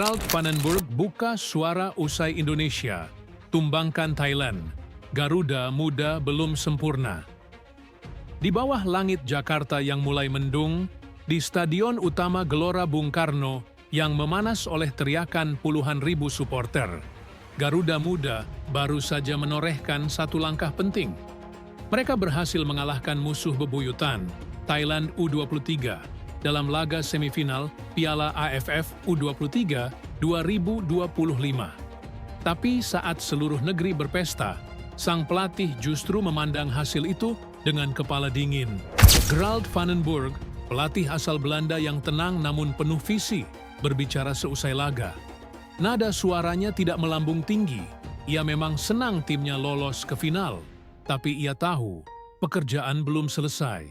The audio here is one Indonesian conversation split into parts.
Gerald Van den Burg buka suara usai Indonesia, tumbangkan Thailand. Garuda Muda belum sempurna. Di bawah langit Jakarta yang mulai mendung, di Stadion Utama Gelora Bung Karno yang memanas oleh teriakan puluhan ribu supporter, Garuda Muda baru saja menorehkan satu langkah penting. Mereka berhasil mengalahkan musuh bebuyutan, Thailand U23, dalam laga semifinal Piala AFF U23 2025. Tapi saat seluruh negeri berpesta, sang pelatih justru memandang hasil itu dengan kepala dingin. Gerald Van den Burg, pelatih asal Belanda yang tenang namun penuh visi, berbicara seusai laga. Nada suaranya tidak melambung tinggi. Ia memang senang timnya lolos ke final, tapi ia tahu pekerjaan belum selesai.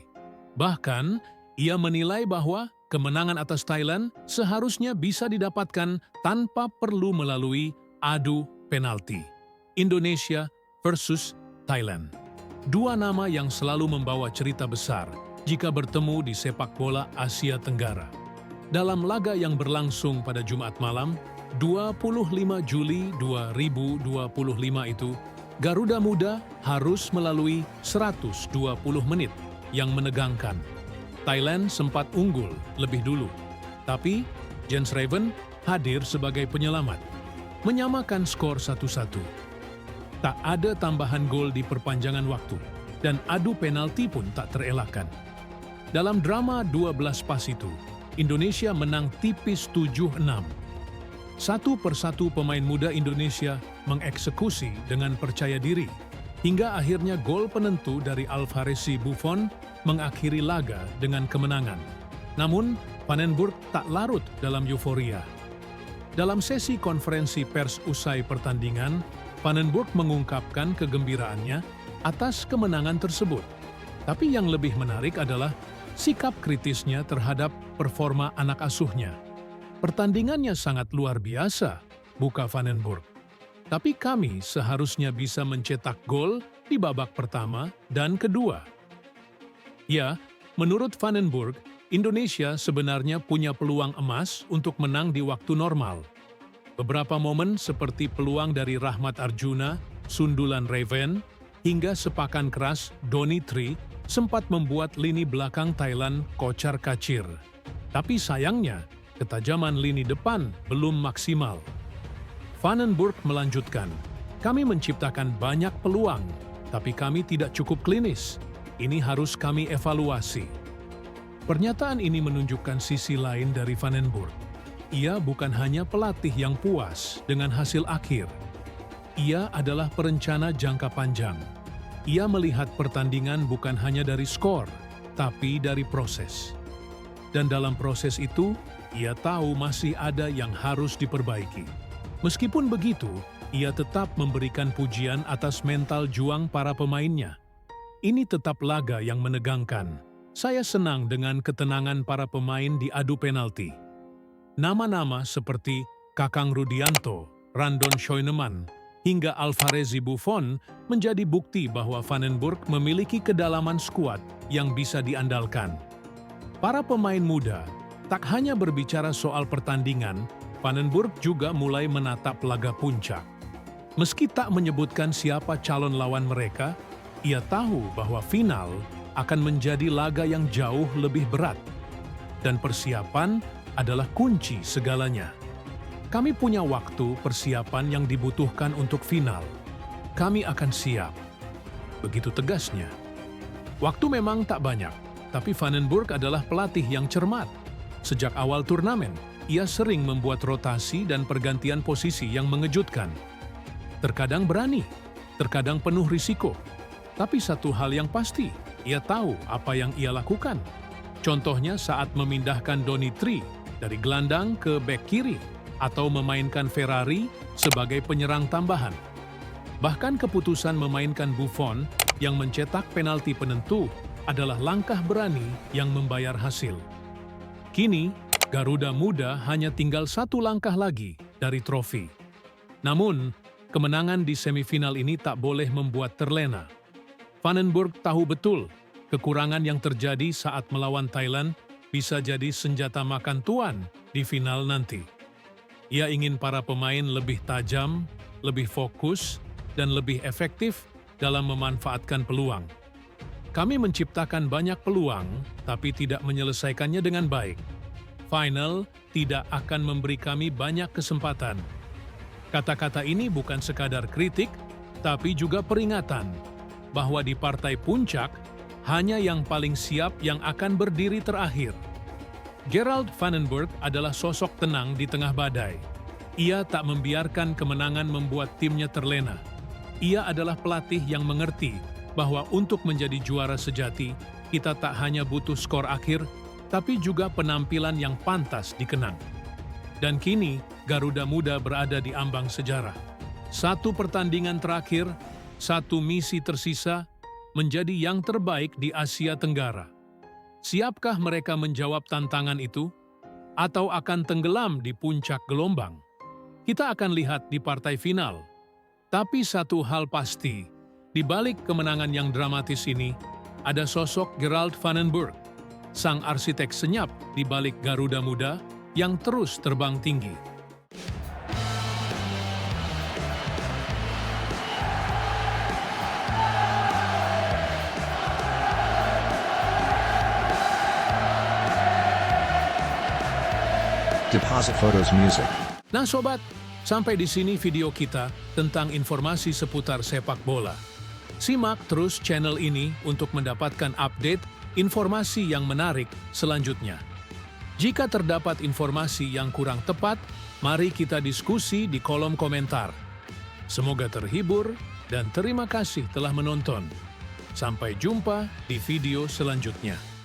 Bahkan, ia menilai bahwa kemenangan atas Thailand seharusnya bisa didapatkan tanpa perlu melalui adu penalti. Indonesia versus Thailand. Dua nama yang selalu membawa cerita besar jika bertemu di sepak bola Asia Tenggara. Dalam laga yang berlangsung pada Jumat malam, 25 Juli 2025 itu, Garuda Muda harus melalui 120 menit yang menegangkan. Thailand sempat unggul lebih dulu, tapi Jens Raven hadir sebagai penyelamat, menyamakan skor 1-1. Tak ada tambahan gol di perpanjangan waktu, dan adu penalti pun tak terelakkan. Dalam drama 12 pas itu, Indonesia menang tipis 7-6. Satu persatu pemain muda Indonesia mengeksekusi dengan percaya diri, hingga akhirnya gol penentu dari Alvarez Buffon mengakhiri laga dengan kemenangan. Namun, Van den Burg tak larut dalam euforia. Dalam sesi konferensi pers usai pertandingan, Van den Burg mengungkapkan kegembiraannya atas kemenangan tersebut. Tapi yang lebih menarik adalah sikap kritisnya terhadap performa anak asuhnya. Pertandingannya sangat luar biasa, buka Van den Burg. Tapi kami seharusnya bisa mencetak gol di babak pertama dan kedua. Ya, menurut Van den Burg, Indonesia sebenarnya punya peluang emas untuk menang di waktu normal. Beberapa momen seperti peluang dari Rahmat Arjuna, sundulan Raven, hingga sepakan keras Donny Tree sempat membuat lini belakang Thailand kocar-kacir. Tapi sayangnya, ketajaman lini depan belum maksimal. Van den Burg melanjutkan, kami menciptakan banyak peluang, tapi kami tidak cukup klinis. Ini harus kami evaluasi. Pernyataan ini menunjukkan sisi lain dari Van den Burg. Ia bukan hanya pelatih yang puas dengan hasil akhir. Ia adalah perencana jangka panjang. Ia melihat pertandingan bukan hanya dari skor, tapi dari proses. Dan dalam proses itu, ia tahu masih ada yang harus diperbaiki. Meskipun begitu, ia tetap memberikan pujian atas mental juang para pemainnya. Ini tetap laga yang menegangkan. Saya senang dengan ketenangan para pemain di adu penalti. Nama-nama seperti Kakang Rudianto, Randon Scheunemann, hingga Alvarez Buffon menjadi bukti bahwa Van den Burg memiliki kedalaman skuad yang bisa diandalkan. Para pemain muda tak hanya berbicara soal pertandingan, Van den Burg juga mulai menatap laga puncak. Meski tak menyebutkan siapa calon lawan mereka, ia tahu bahwa final akan menjadi laga yang jauh lebih berat. Dan persiapan adalah kunci segalanya. Kami punya waktu persiapan yang dibutuhkan untuk final. Kami akan siap. Begitu tegasnya. Waktu memang tak banyak, tapi Van den Burg adalah pelatih yang cermat. Sejak awal turnamen, ia sering membuat rotasi dan pergantian posisi yang mengejutkan. Terkadang berani, terkadang penuh risiko. Tapi satu hal yang pasti, ia tahu apa yang ia lakukan. Contohnya saat memindahkan Donny Tree dari gelandang ke bek kiri atau memainkan Ferrari sebagai penyerang tambahan. Bahkan keputusan memainkan Buffon yang mencetak penalti penentu adalah langkah berani yang membayar hasil. Kini, Garuda Muda hanya tinggal satu langkah lagi dari trofi. Namun, kemenangan di semifinal ini tak boleh membuat terlena. Van den Burg tahu betul kekurangan yang terjadi saat melawan Thailand bisa jadi senjata makan tuan di final nanti. Ia ingin para pemain lebih tajam, lebih fokus, dan lebih efektif dalam memanfaatkan peluang. Kami menciptakan banyak peluang, tapi tidak menyelesaikannya dengan baik. Final tidak akan memberi kami banyak kesempatan. Kata-kata ini bukan sekadar kritik, tapi juga peringatan bahwa di partai puncak, hanya yang paling siap yang akan berdiri terakhir. Gerald Vandenberg adalah sosok tenang di tengah badai. Ia tak membiarkan kemenangan membuat timnya terlena. Ia adalah pelatih yang mengerti bahwa untuk menjadi juara sejati, kita tak hanya butuh skor akhir, tapi juga penampilan yang pantas dikenang. Dan kini, Garuda Muda berada di ambang sejarah. 1 pertandingan terakhir, 1 misi tersisa, menjadi yang terbaik di Asia Tenggara. Siapkah mereka menjawab tantangan itu? Atau akan tenggelam di puncak gelombang? Kita akan lihat di partai final. Tapi satu hal pasti, di balik kemenangan yang dramatis ini, ada sosok Gerald Vandenberg, sang arsitek senyap di balik Garuda Muda yang terus terbang tinggi. Deposit Photos Music. Nah sobat, sampai di sini video kita tentang informasi seputar sepak bola. Simak terus channel ini untuk mendapatkan update informasi yang menarik selanjutnya. Jika terdapat informasi yang kurang tepat, mari kita diskusi di kolom komentar. Semoga terhibur dan terima kasih telah menonton. Sampai jumpa di video selanjutnya.